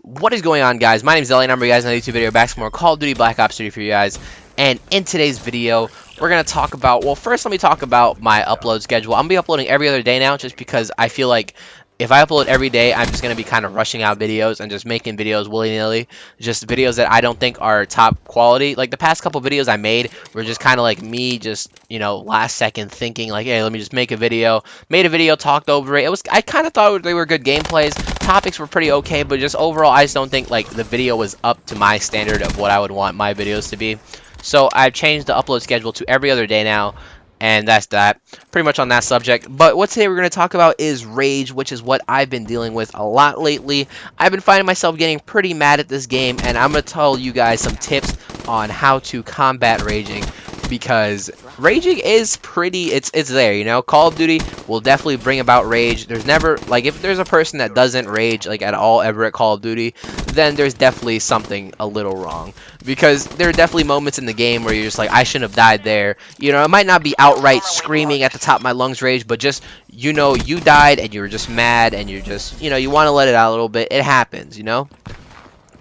What is going on, guys? My name is Ellie, and I'm bringing you guys another YouTube video back some more Call of Duty Black Ops 3 for you guys. And in today's video, we're going to talk about, well, first let me talk about my upload schedule. I'm going to be uploading every other day now just because I feel like if I upload every day, I'm just going to be kind of rushing out videos and just making videos willy-nilly. Just videos that I don't think are top quality. Like the past couple videos I made were just kind of like me just, you know, last second thinking like, hey, let me just make a video. Made a video, talked over it. I kind of thought they were good gameplays. Topics were pretty okay, but just overall, I just don't think like the video was up to my standard of what I would want my videos to be. So I've changed the upload schedule to every other day now. And that's that. Pretty much on that subject. But what today we're going to talk about is rage, which is what I've been dealing with a lot lately. I've been finding myself getting pretty mad at this game, and I'm going to tell you guys some tips on how to combat raging. Because raging is pretty, it's there, you know. Call of Duty will definitely bring about rage. There's never, like, if there's a person that doesn't rage, like, at all ever at Call of Duty, then there's definitely something a little wrong. Because there are definitely moments in the game where you're just like, I shouldn't have died there. You know, it might not be outright screaming at the top of my lungs rage, but just, you know, you died and you were just mad and you're just, you know, you want to let it out a little bit. It happens, you know.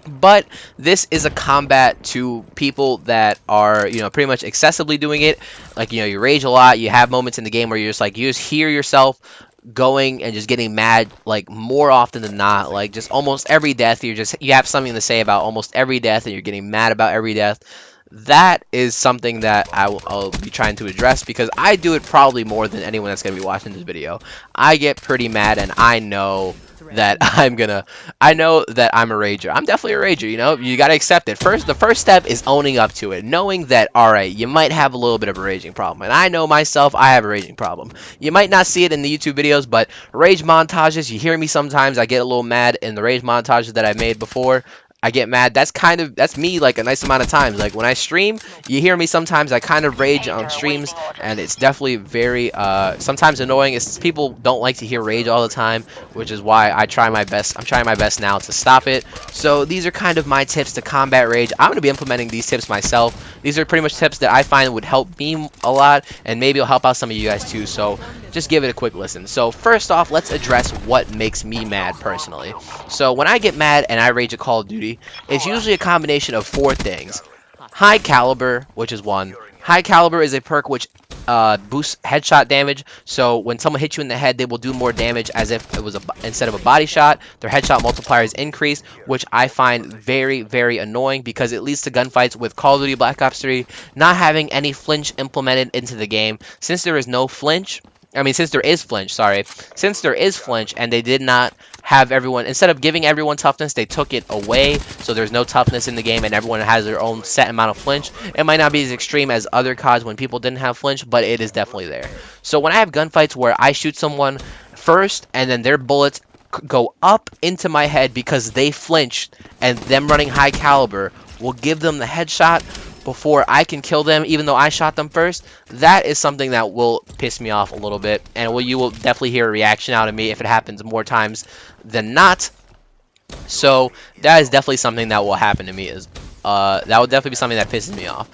But this is a combat to people that are, you know, pretty much excessively doing it. Like, you know, you rage a lot. You have moments in the game where you're just like, you just hear yourself going and just getting mad, like, more often than not. Like, just almost every death, you have something to say about almost every death, and you're getting mad about every death. That is something that I'll be trying to address because I do it probably more than anyone that's going to be watching this video. I get pretty mad, and I know that I know that I'm a rager. I'm definitely a rager, you know. You got to accept it. The first step is owning up to it, knowing that, all right, you might have a little bit of a raging problem. And I know myself, I have a raging problem. You might not see it in the YouTube videos, but rage montages, you hear me sometimes. I get a little mad in the rage montages that I've made before. I get mad. That's me like a nice amount of times. Like when I stream, you hear me sometimes. I kind of rage on streams, and it's definitely very sometimes annoying. It's people don't like to hear rage all the time, which is why I try my best. I'm trying my best now to stop it. So these are kind of my tips to combat rage. I'm going to be implementing these tips myself. These are pretty much tips that I find would help me a lot, and maybe it'll help out some of you guys too. So just give it a quick listen. So first off, let's address what makes me mad personally. So when I get mad and I rage at Call of Duty, it's usually a combination of 4 things. High Caliber, which is one. High Caliber is a perk which boosts headshot damage. So when someone hits you in the head, they will do more damage as if it was instead of a body shot. Their headshot multiplier is increased, which I find very, very annoying because it leads to gunfights with Call of Duty Black Ops 3 not having any flinch implemented into the game. Since there is no flinch, since there is flinch, sorry. Since there is flinch and they did not have everyone, instead of giving everyone toughness, they took it away. So there's no toughness in the game and everyone has their own set amount of flinch. It might not be as extreme as other CODs when people didn't have flinch, but it is definitely there. So when I have gunfights where I shoot someone first and then their bullets go up into my head because they flinched, and them running high caliber will give them the headshot before I can kill them, even though I shot them first, that is something that will piss me off a little bit, and you will definitely hear a reaction out of me if it happens more times than not. So that is definitely something that will happen to me. That will definitely be something that pisses me off.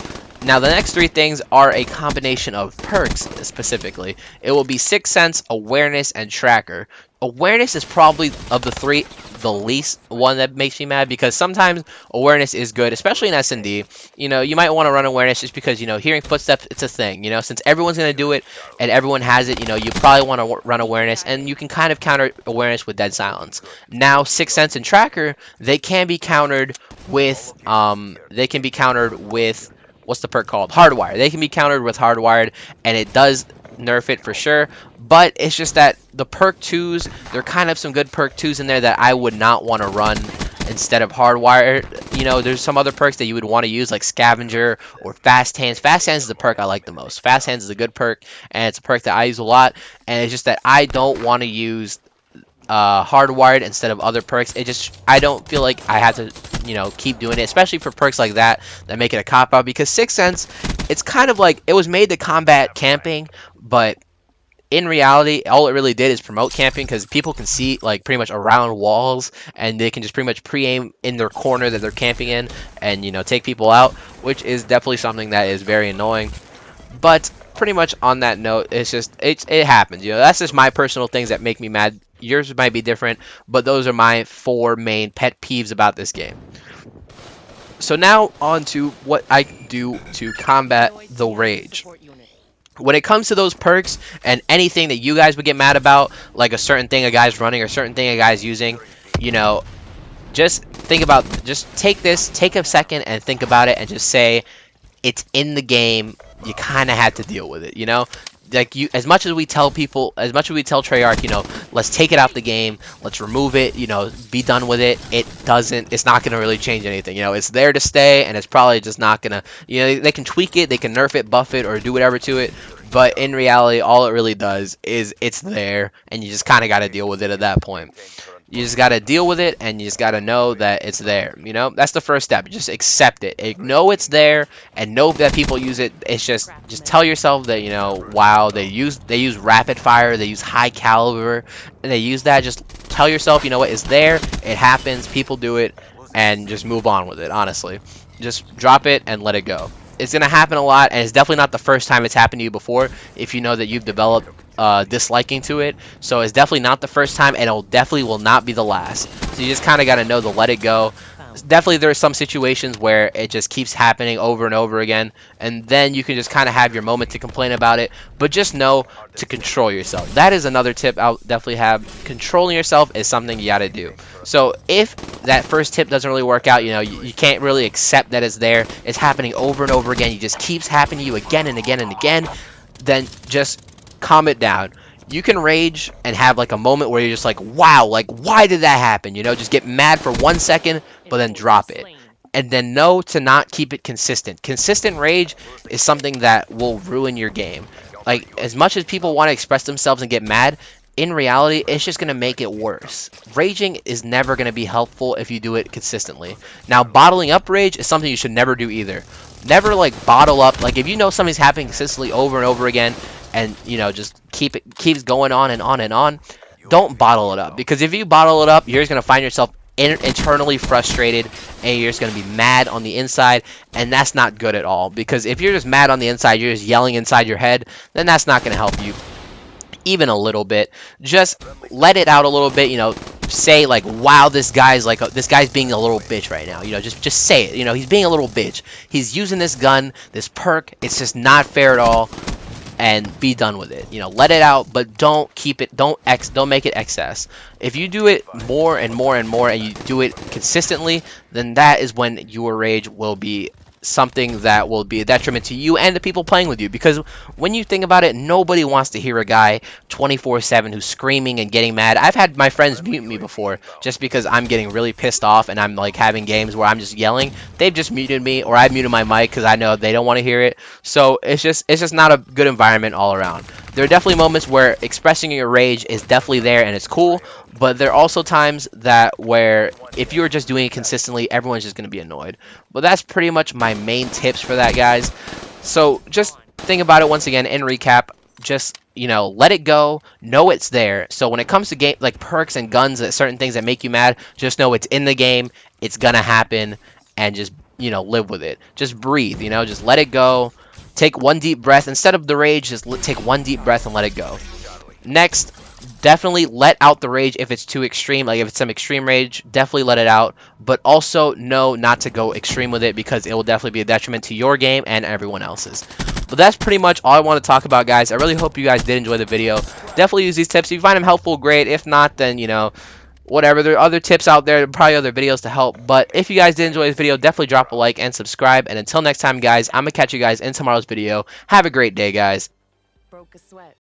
Now the next 3 things are a combination of perks specifically. It will be Sixth Sense, Awareness, and Tracker. Awareness is probably of the 3 the least one that makes me mad because sometimes awareness is good, especially in S&D. You know, you might want to run awareness just because, you know, hearing footsteps, it's a thing. You know, since everyone's going to do it and everyone has it, you know, you probably want to run awareness, and you can kind of counter awareness with dead silence. Now, Sixth Sense and Tracker, they can be countered with, what's the perk called? Hardwired. They can be countered with Hardwired, and it does nerf it for sure, but it's just that the perk 2s, there are kind of some good perk 2s in there that I would not want to run instead of Hardwired. You know, there's some other perks that you would want to use, like Scavenger or Fast Hands. Fast Hands is the perk I like the most. Fast Hands is a good perk, and it's a perk that I use a lot, and it's just that I don't want to use Hardwired instead of other perks. I don't feel like I have to, you know, keep doing it, especially for perks like that make it a cop-out, because Sixth Sense, it's kind of like, it was made to combat camping, but in reality, all it really did is promote camping, because people can see, like, pretty much around walls, and they can just pretty much pre-aim in their corner that they're camping in, and, you know, take people out, which is definitely something that is very annoying. But pretty much on that note, it's just it happens. You know, that's just my personal things that make me mad. Yours might be different, but those are my 4 main pet peeves about this game. So now on to what I do to combat the rage. When it comes to those perks and anything that you guys would get mad about, like a certain thing a guy's running or a certain thing a guy's using, you know, just think about, just take a second and think about it and just say, it's in the game, you kind of had to deal with it, you know? Like, as much as we tell people, as much as we tell Treyarch, you know, let's take it out the game, let's remove it, you know, be done with it, it's not going to really change anything, you know, it's there to stay, and it's probably just not going to, you know, they can tweak it, they can nerf it, buff it, or do whatever to it, but in reality, all it really does is it's there, and you just kind of got to deal with it at that point. You just got to deal with it, and you just got to know that it's there, you know? That's the first step. Just accept it. Know it's there, and know that people use it. It's just tell yourself that, you know, wow, they use rapid fire, they use high caliber, and they use that. Just tell yourself, you know what, it's there, it happens, people do it, and just move on with it, honestly. Just drop it and let it go. It's going to happen a lot, and it's definitely not the first time it's happened to you before if you know that you've developed disliking to it. So it's definitely not the first time, and it definitely will not be the last. So you just kind of got to know to let it go. Definitely there are some situations where it just keeps happening over and over again, and then you can just kind of have your moment to complain about it, but just know to control yourself. That is another tip I'll definitely have. Controlling yourself is something you got to do. So if that first tip doesn't really work out, you know, you can't really accept that it's there, it's happening over and over again, it just keeps happening to you again and again and again, then just calm it down. You can rage and have like a moment where you're just like, wow, like, why did that happen? You know, just get mad for 1 second, but then drop it. And then know to not keep it consistent. Consistent rage is something that will ruin your game. Like, as much as people want to express themselves and get mad, in reality, it's just going to make it worse. Raging is never going to be helpful if you do it consistently. Now, bottling up rage is something you should never do either. Never, like, bottle up. Like, if you know something's happening consistently over and over again, and, you know, just keeps going on and on and on, don't bottle it up. Because if you bottle it up, you're just going to find yourself internally frustrated, and you're just going to be mad on the inside, and that's not good at all. Because if you're just mad on the inside, you're just yelling inside your head, then that's not going to help you even a little bit. Just let it out a little bit, you know, say like, wow, this guy's being a little bitch right now, you know, just say it, you know, he's being a little bitch, he's using this gun, this perk, it's just not fair at all, and be done with it. You know, let it out, but don't keep it, don't make it excess. If you do it more and more and more, and you do it consistently, then that is when your rage will be something that will be a detriment to you and the people playing with you. Because when you think about it, nobody wants to hear a guy 24/7 who's screaming and getting mad. I've had my friends mute me before just because I'm getting really pissed off and I'm like having games where I'm just yelling. They've just muted me, or I've muted my mic because I know they don't want to hear it. So it's just not a good environment all around. There are definitely moments where expressing your rage is definitely there and it's cool, but there are also times that where if you're just doing it consistently, everyone's just going to be annoyed. But that's pretty much my main tips for that, guys. So just think about it once again in recap. Just, you know, let it go. Know it's there. So when it comes to game like perks and guns, certain things that make you mad, just know it's in the game. It's going to happen, and just, you know, live with it. Just breathe, you know, just let it go. Take one deep breath. Instead of the rage, just take one deep breath and let it go. Next, definitely let out the rage if it's too extreme. Like if it's some extreme rage, definitely let it out. But also know not to go extreme with it, because it will definitely be a detriment to your game and everyone else's. But that's pretty much all I want to talk about, guys. I really hope you guys did enjoy the video. Definitely use these tips. If you find them helpful, great. If not, then, you know, whatever. There are other tips out there, probably other videos to help. But if you guys did enjoy this video, definitely drop a like and subscribe. And until next time, guys, I'm going to catch you guys in tomorrow's video. Have a great day, guys. Broke a sweat.